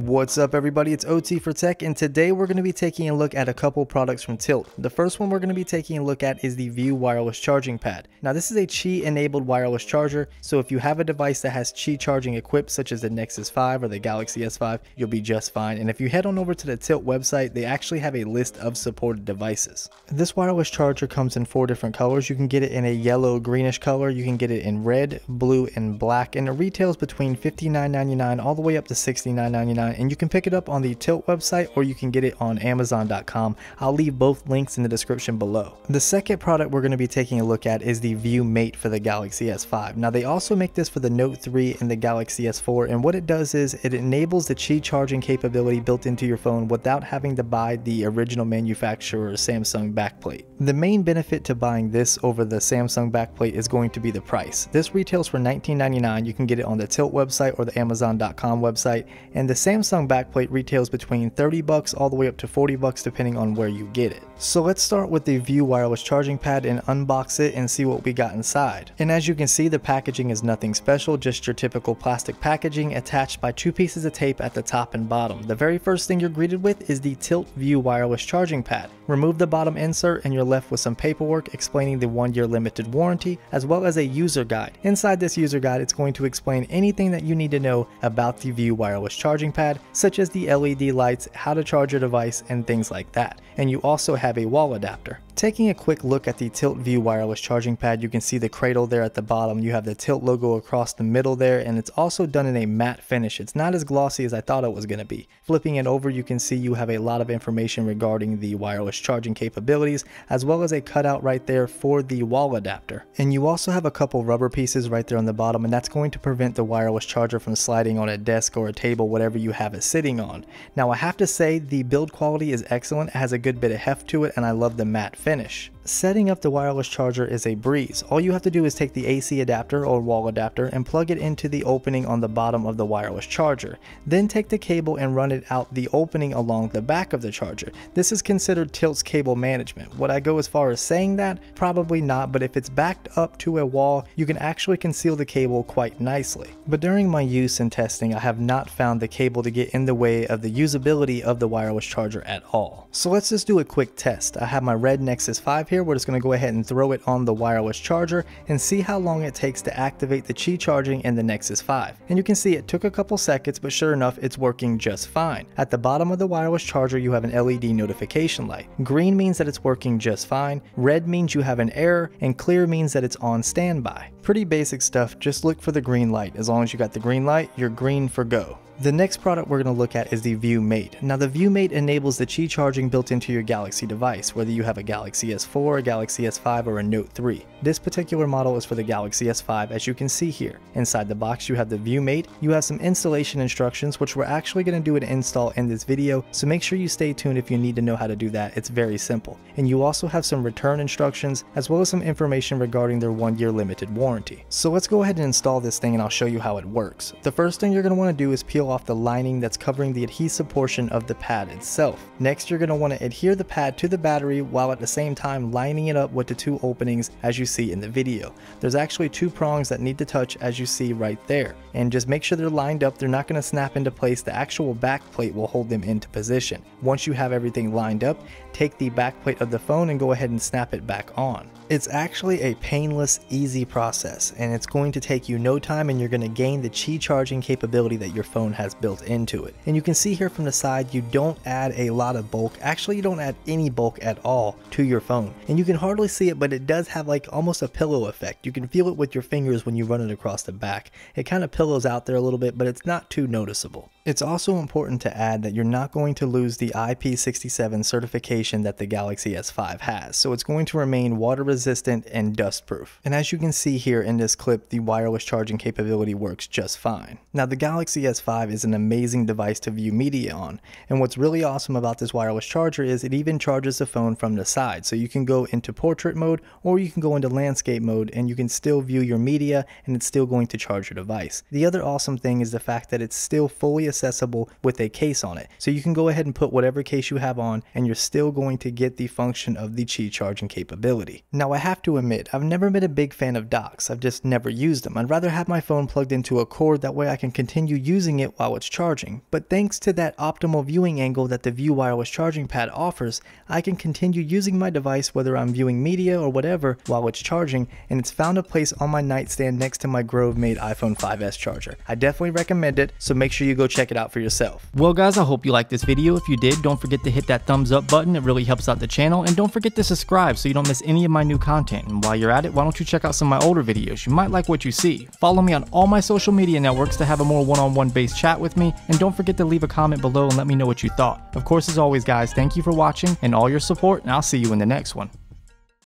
What's up everybody, it's OT for Tech, and today we're going to be taking a look at a couple products from TYLT. The first one we're going to be taking a look at is the View wireless charging pad. Now this is a Qi enabled wireless charger, so if you have a device that has Qi charging equipped such as the Nexus 5 or the Galaxy S5, you'll be just fine. And if you head on over to the TYLT website, they actually have a list of supported devices. This wireless charger comes in 4 different colors. You can get it in a yellow greenish color, you can get it in red, blue, and black, and it retails between $59.99 all the way up to $69.99. And you can pick it up on the TYLT website or you can get it on Amazon.com. I'll leave both links in the description below. The second product we're going to be taking a look at is the View Mate for the Galaxy S5. Now they also make this for the Note 3 and the Galaxy S4, and what it does is it enables the Qi charging capability built into your phone without having to buy the original manufacturer's Samsung backplate. The main benefit to buying this over the Samsung backplate is going to be the price. This retails for $19.99. You can get it on the TYLT website or the Amazon.com website, and the Samsung backplate retails between $30 all the way up to $40 depending on where you get it. So let's start with the View wireless charging pad and unbox it and see what we got inside. And as you can see, the packaging is nothing special, just your typical plastic packaging attached by 2 pieces of tape at the top and bottom. The very first thing you're greeted with is the TYLT View wireless charging pad. Remove the bottom insert and you're left with some paperwork explaining the 1-year limited warranty as well as a user guide. Inside this user guide, it's going to explain anything that you need to know about the View wireless charging pad, such as the LED lights, how to charge your device, and things like that. And you also have a wall adapter. Taking a quick look at the TYLT View wireless charging pad, you can see the cradle there at the bottom. You have the TYLT logo across the middle there, and it's also done in a matte finish. It's not as glossy as I thought it was going to be. Flipping it over, you can see you have a lot of information regarding the wireless charging capabilities, as well as a cutout right there for the wall adapter. And you also have a couple rubber pieces right there on the bottom, and that's going to prevent the wireless charger from sliding on a desk or a table, whatever you have it sitting on. Now I have to say the build quality is excellent. It has a good bit of heft to it, and I love the matte finish. Setting up the wireless charger is a breeze. All you have to do is take the AC adapter or wall adapter and plug it into the opening on the bottom of the wireless charger. Then take the cable and run it out the opening along the back of the charger. This is considered TYLT's cable management. Would I go as far as saying that? Probably not, but if it's backed up to a wall, you can actually conceal the cable quite nicely. But during my use and testing, I have not found the cable to get in the way of the usability of the wireless charger at all. So let's just do a quick test. I have my red Nexus 5 here. We're just going to go ahead and throw it on the wireless charger and see how long it takes to activate the Qi charging in the Nexus 5. And you can see it took a couple seconds, but sure enough, it's working just fine. At the bottom of the wireless charger, you have an LED notification light. Green means that it's working just fine, red means you have an error, and clear means that it's on standby. Pretty basic stuff, just look for the green light. As long as you got the green light, you're green for go. The next product we're going to look at is the View Mate. Now the View Mate enables the Qi charging built into your Galaxy device, whether you have a Galaxy S4, a Galaxy S5, or a Note 3. This particular model is for the Galaxy S5, as you can see here. Inside the box you have the View Mate, you have some installation instructions, which we're actually going to do an install in this video, so make sure you stay tuned if you need to know how to do that. It's very simple. And you also have some return instructions, as well as some information regarding their 1-year limited warranty. So let's go ahead and install this thing and I'll show you how it works. The first thing you're going to want to do is peel off the lining that's covering the adhesive portion of the pad itself. Next, you're going to want to adhere the pad to the battery while at the same time lining it up with the 2 openings as you see in the video. There's actually 2 prongs that need to touch as you see right there, and just make sure they're lined up. They're not going to snap into place. The actual back plate will hold them into position. Once you have everything lined up, take the back plate of the phone and go ahead and snap it back on. It's actually a painless, easy process, and it's going to take you no time, and you're going to gain the Qi charging capability that your phone has built into it. And you can see here from the side, you don't add a lot of bulk. Actually, you don't add any bulk at all to your phone, and you can hardly see it, but it does have like almost a pillow effect. You can feel it with your fingers when you run it across the back. It kind of pillows out there a little bit, but it's not too noticeable. It's also important to add that you're not going to lose the IP67 certification that the Galaxy S5 has, so it's going to remain water resistant and dust proof. And as you can see here in this clip, the wireless charging capability works just fine. Now the Galaxy S5 is an amazing device to view media on, and what's really awesome about this wireless charger is it even charges the phone from the side, so you can go into portrait mode or you can go into landscape mode and you can still view your media and it's still going to charge your device. The other awesome thing is the fact that it's still fully accessible with a case on it, so you can go ahead and put whatever case you have on and you're still going to get the function of the Qi charging capability. Now I have to admit, I've never been a big fan of docks. I've just never used them. I'd rather have my phone plugged into a cord, that way I can continue using it while it's charging. But thanks to that optimal viewing angle that the View wireless charging pad offers, I can continue using my device whether I'm viewing media or whatever while it's charging, and it's found a place on my nightstand next to my Grove made iPhone 5S charger. I definitely recommend it, so make sure you go check it out for yourself. Well guys, I hope you liked this video. If you did, don't forget to hit that thumbs up button. It really helps out the channel, and don't forget to subscribe so you don't miss any of my new content. And while you're at it, why don't you check out some of my older videos? You might like what you see. Follow me on all my social media networks to have a more one-on-one based chat with me, and don't forget to leave a comment below and let me know what you thought. Of course, as always guys, thank you for watching and all your support, and I'll see you in the next one.